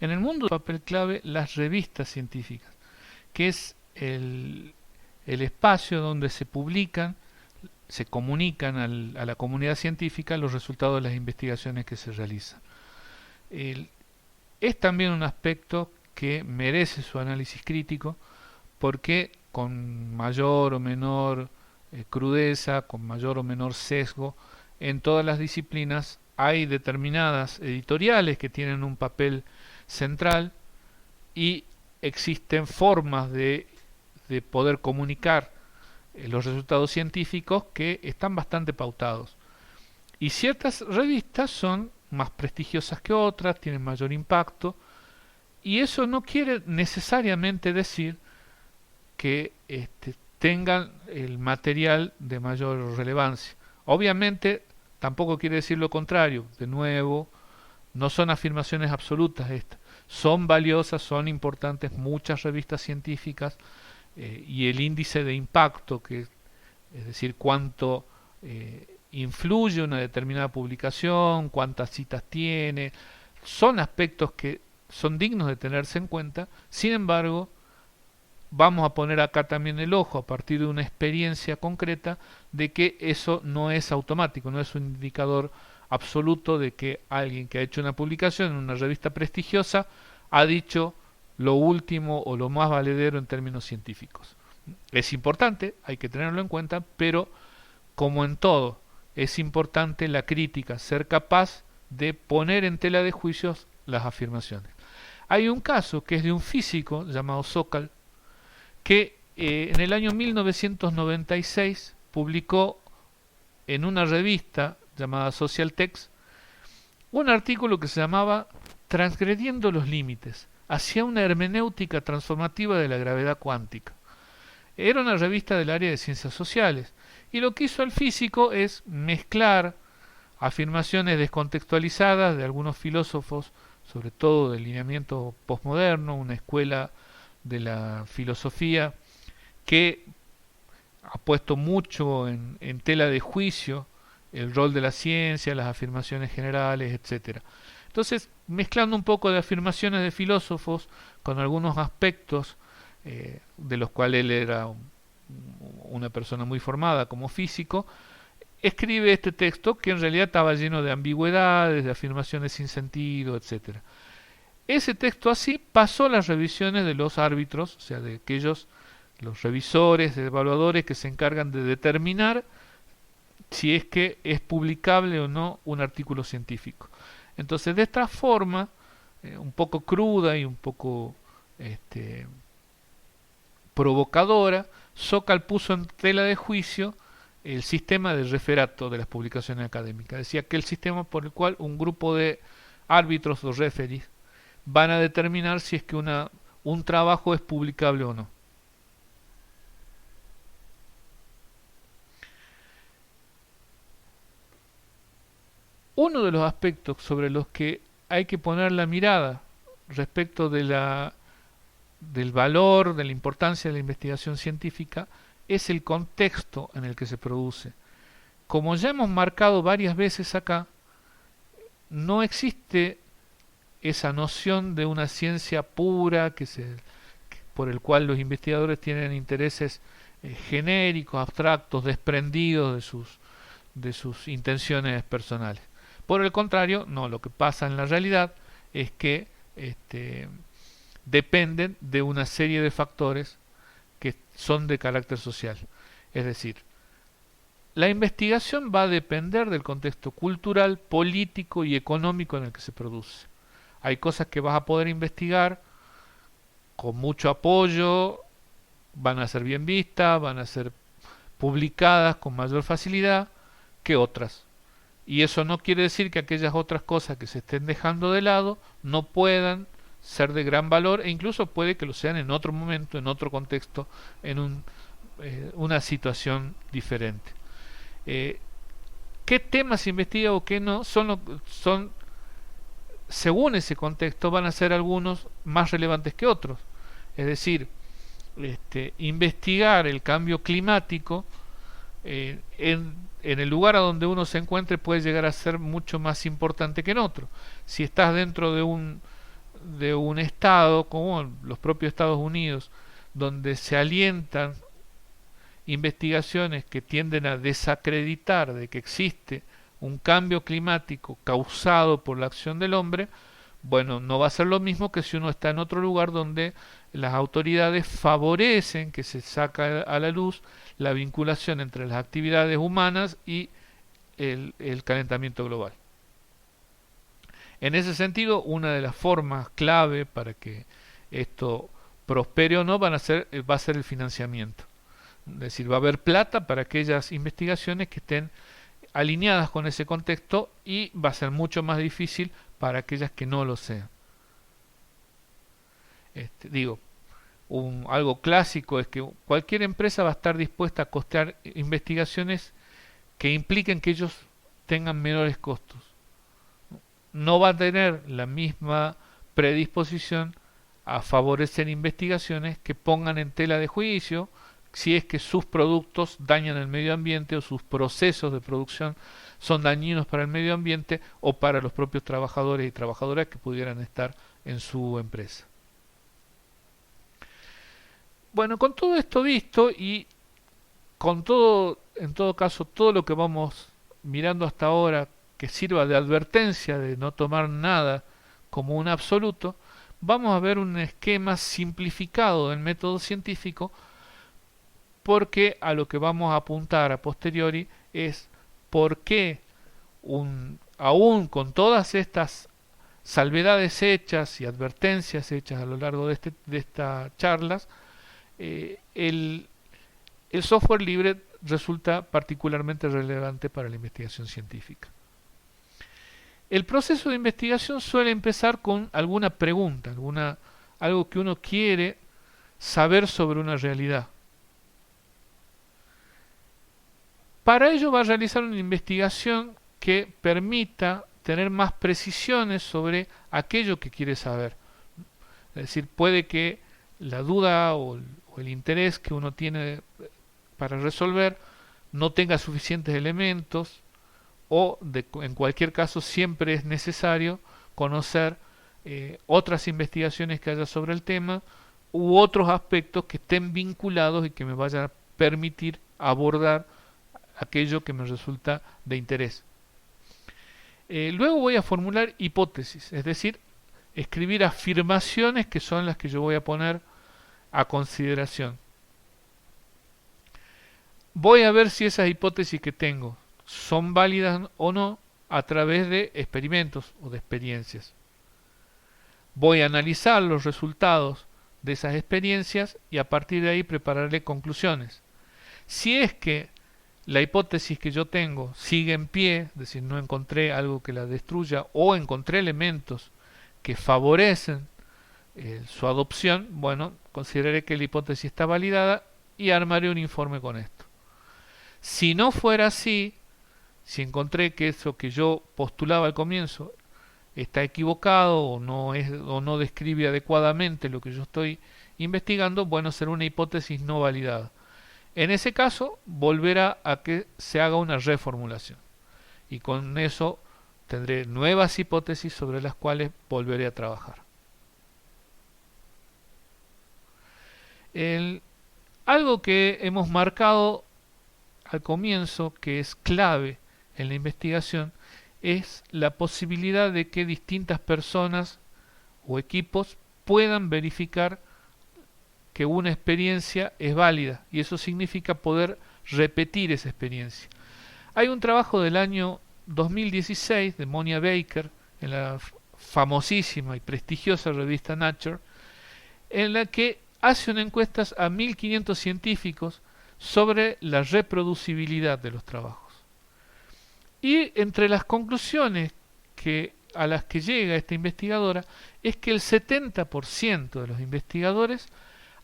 En el mundo papel clave las revistas científicas, que es el espacio donde se publican, se comunican a la comunidad científica los resultados de las investigaciones que se realizan. El- es también un aspecto que merece su análisis crítico porque con mayor o menor crudeza, con mayor o menor sesgo, en todas las disciplinas hay determinadas editoriales que tienen un papel central y existen formas de poder comunicar los resultados científicos que están bastante pautados. Y ciertas revistas son más prestigiosas que otras, tienen mayor impacto, y eso no quiere necesariamente decir que tengan el material de mayor relevancia. Obviamente, tampoco quiere decir lo contrario. De nuevo, no son afirmaciones absolutas estas. Son valiosas, son importantes muchas revistas científicas y el índice de impacto, que es decir, cuánto influye una determinada publicación, cuántas citas tiene, son aspectos que son dignos de tenerse en cuenta. Sin embargo, vamos a poner acá también el ojo a partir de una experiencia concreta de que eso no es automático, no es un indicador absoluto de que alguien que ha hecho una publicación en una revista prestigiosa ha dicho lo último o lo más valedero en términos científicos. Es importante, hay que tenerlo en cuenta, pero como en todo, es importante la crítica, ser capaz de poner en tela de juicios las afirmaciones. Hay un caso que es de un físico llamado Sokal, que en el año 1996 publicó en una revista llamada Social Text un artículo que se llamaba Transgrediendo los límites, hacia una hermenéutica transformativa de la gravedad cuántica. Era una revista del área de ciencias sociales, y lo que hizo el físico es mezclar afirmaciones descontextualizadas de algunos filósofos, sobre todo del lineamiento postmoderno, una escuela de la filosofía que ha puesto mucho en tela de juicio el rol de la ciencia, las afirmaciones generales, etcétera. Entonces, mezclando un poco de afirmaciones de filósofos con algunos aspectos de los cuales él era una persona muy formada como físico, escribe este texto que en realidad estaba lleno de ambigüedades, de afirmaciones sin sentido, etcétera. Ese texto así pasó las revisiones de los árbitros, o sea, de aquellos, los revisores, evaluadores que se encargan de determinar si es que es publicable o no un artículo científico. Entonces, de esta forma, un poco cruda y un poco este, provocadora, Sokal puso en tela de juicio el sistema de referato de las publicaciones académicas. Decía que el sistema por el cual un grupo de árbitros o referees van a determinar si es que un trabajo es publicable o no. Uno de los aspectos sobre los que hay que poner la mirada respecto del valor, de la importancia de la investigación científica, es el contexto en el que se produce. Como ya hemos marcado varias veces acá, no existe esa noción de una ciencia pura por el cual los investigadores tienen intereses genéricos, abstractos, desprendidos de sus intenciones personales. Por el contrario, no, lo que pasa en la realidad es que dependen de una serie de factores que son de carácter social. Es decir, la investigación va a depender del contexto cultural, político y económico en el que se produce. Hay cosas que vas a poder investigar con mucho apoyo, van a ser bien vistas, van a ser publicadas con mayor facilidad que otras. Y eso no quiere decir que aquellas otras cosas que se estén dejando de lado no puedan ser de gran valor e incluso puede que lo sean en otro momento, en otro contexto, en una situación diferente. Eh, ¿Qué temas se investiga o qué no? Son, según ese contexto, van a ser algunos más relevantes que otros. Es decir, investigar el cambio climático en el lugar a donde uno se encuentre puede llegar a ser mucho más importante que en otro. Si estás dentro de un Estado, como los propios Estados Unidos, donde se alientan investigaciones que tienden a desacreditar de que existe un cambio climático causado por la acción del hombre, bueno, no va a ser lo mismo que si uno está en otro lugar donde las autoridades favorecen que se saca a la luz la vinculación entre las actividades humanas y el calentamiento global. En ese sentido, una de las formas clave para que esto prospere o no va a ser el financiamiento. Es decir, va a haber plata para aquellas investigaciones que estén alineadas con ese contexto y va a ser mucho más difícil para aquellas que no lo sean. Digo, algo clásico es que cualquier empresa va a estar dispuesta a costear investigaciones que impliquen que ellos tengan menores costos. No va a tener la misma predisposición a favorecer investigaciones que pongan en tela de juicio si es que sus productos dañan el medio ambiente o sus procesos de producción son dañinos para el medio ambiente o para los propios trabajadores y trabajadoras que pudieran estar en su empresa. Bueno, con todo esto visto y con todo, en todo caso, todo lo que vamos mirando hasta ahora que sirva de advertencia de no tomar nada como un absoluto, vamos a ver un esquema simplificado del método científico, porque a lo que vamos a apuntar a posteriori es por qué, aún con todas estas salvedades hechas y advertencias hechas a lo largo de estas charlas, el software libre resulta particularmente relevante para la investigación científica. El proceso de investigación suele empezar con alguna pregunta, algo que uno quiere saber sobre una realidad. Para ello va a realizar una investigación que permita tener más precisiones sobre aquello que quiere saber. Es decir, puede que la duda o el interés que uno tiene para resolver no tenga suficientes elementos, o en cualquier caso siempre es necesario conocer otras investigaciones que haya sobre el tema u otros aspectos que estén vinculados y que me vayan a permitir abordar aquello que me resulta de interés. Luego voy a formular hipótesis, es decir, escribir afirmaciones que son las que yo voy a poner a consideración. Voy a ver si esas hipótesis que tengo son válidas o no a través de experimentos o de experiencias. Voy a analizar los resultados de esas experiencias y a partir de ahí prepararle conclusiones. Si es que la hipótesis que yo tengo sigue en pie, es decir, no encontré algo que la destruya o encontré elementos que favorecen su adopción, bueno, consideraré que la hipótesis está validada y armaré un informe con esto. Si no fuera así, si encontré que eso que yo postulaba al comienzo está equivocado o no describe adecuadamente lo que yo estoy investigando, bueno, será una hipótesis no validada. En ese caso, volverá a que se haga una reformulación. Y con eso tendré nuevas hipótesis sobre las cuales volveré a trabajar. Algo que hemos marcado al comienzo, que es clave en la investigación, es la posibilidad de que distintas personas o equipos puedan verificar que una experiencia es válida, y eso significa poder repetir esa experiencia. Hay un trabajo del año 2016 de Monia Baker en la famosísima y prestigiosa revista Nature, en la que hace una encuesta a 1500 científicos sobre la reproducibilidad de los trabajos. Y entre las conclusiones a las que llega esta investigadora es que el 70% de los investigadores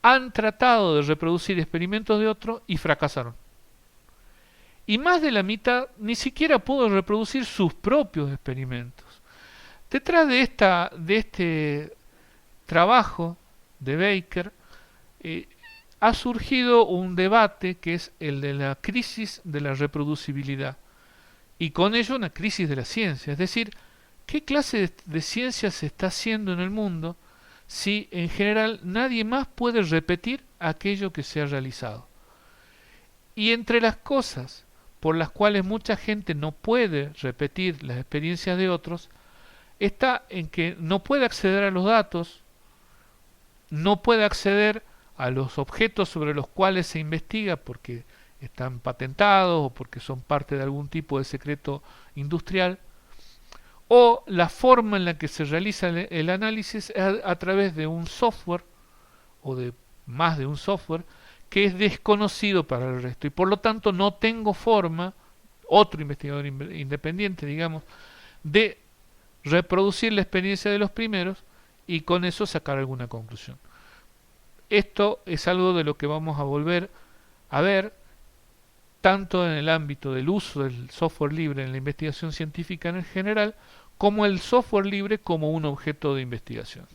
han tratado de reproducir experimentos de otros y fracasaron. Y más de la mitad ni siquiera pudo reproducir sus propios experimentos. Detrás de este trabajo de Baker ha surgido un debate que es el de la crisis de la reproducibilidad y con ello una crisis de la ciencia. Es decir, ¿qué clase de ciencia se está haciendo en el mundo si en general nadie más puede repetir aquello que se ha realizado? Y entre las cosas por las cuales mucha gente no puede repetir las experiencias de otros, está en que no puede acceder a los datos, no puede acceder a los objetos sobre los cuales se investiga porque están patentados o porque son parte de algún tipo de secreto industrial, o la forma en la que se realiza el análisis es a través de un software o de más de un software que es desconocido para el resto y por lo tanto no tengo forma, otro investigador independiente, digamos, de reproducir la experiencia de los primeros y con eso sacar alguna conclusión. Esto es algo de lo que vamos a volver a ver tanto en el ámbito del uso del software libre en la investigación científica en general, como el software libre como un objeto de investigación.